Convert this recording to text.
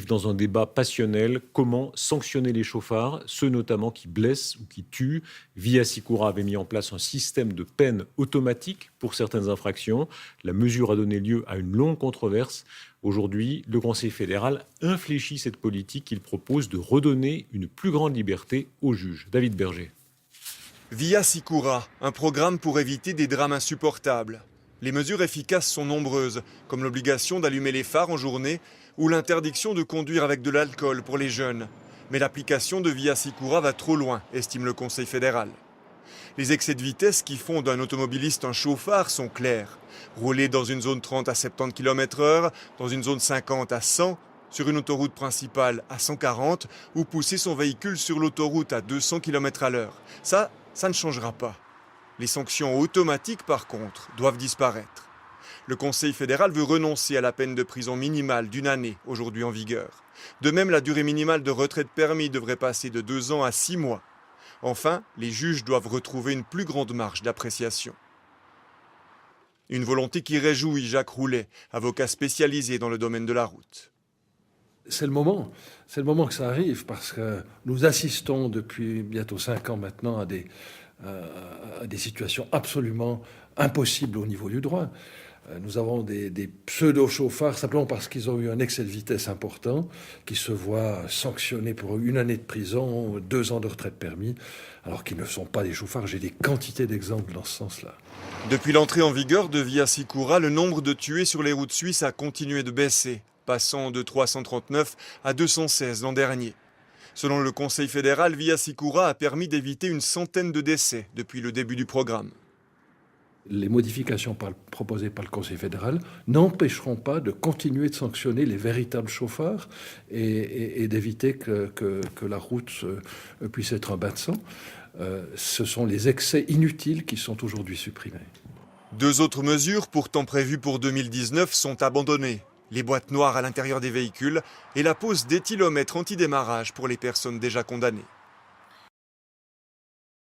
Dans un débat passionnel, comment sanctionner les chauffards, ceux notamment qui blessent ou qui tuent. Via Sicura avait mis en place un système de peine automatique pour certaines infractions. La mesure a donné lieu à une longue controverse. Aujourd'hui, le Conseil fédéral infléchit cette politique qu'il propose de redonner une plus grande liberté aux juges. David Berger. Via Sicura, un programme pour éviter des drames insupportables. Les mesures efficaces sont nombreuses, comme l'obligation d'allumer les phares en journée ou l'interdiction de conduire avec de l'alcool pour les jeunes. Mais l'application de Via Sicura va trop loin, estime le Conseil fédéral. Les excès de vitesse qui font d'un automobiliste un chauffard sont clairs. Rouler dans une zone 30 à 70 km/h, dans une zone 50 à 100, sur une autoroute principale à 140 ou pousser son véhicule sur l'autoroute à 200 km/h. Ça ne changera pas. Les sanctions automatiques, par contre, doivent disparaître. Le Conseil fédéral veut renoncer à la peine de prison minimale d'1 année, aujourd'hui en vigueur. De même, la durée minimale de retrait de permis devrait passer de 2 ans à 6 mois. Enfin, les juges doivent retrouver une plus grande marge d'appréciation. Une volonté qui réjouit Jacques Roulet, avocat spécialisé dans le domaine de la route. C'est le moment que ça arrive, parce que nous assistons depuis bientôt 5 ans maintenant à des situations absolument impossibles au niveau du droit. Nous avons des pseudo-chauffards, simplement parce qu'ils ont eu un excès de vitesse important, qui se voient sanctionnés pour 1 année de prison, 2 ans de retrait de permis, alors qu'ils ne sont pas des chauffards. J'ai des quantités d'exemples dans ce sens-là. Depuis l'entrée en vigueur de Via Sicura, le nombre de tués sur les routes suisses a continué de baisser, passant de 339 à 216 l'an dernier. Selon le Conseil fédéral, Via Sicura a permis d'éviter une centaine de décès depuis le début du programme. Les modifications proposées par le Conseil fédéral n'empêcheront pas de continuer de sanctionner les véritables chauffards et d'éviter que la route puisse être un bain de sang. Ce sont les excès inutiles qui sont aujourd'hui supprimés. 2 autres mesures, pourtant prévues pour 2019, sont abandonnées. Les boîtes noires à l'intérieur des véhicules et la pose d'éthylomètres anti-démarrage pour les personnes déjà condamnées.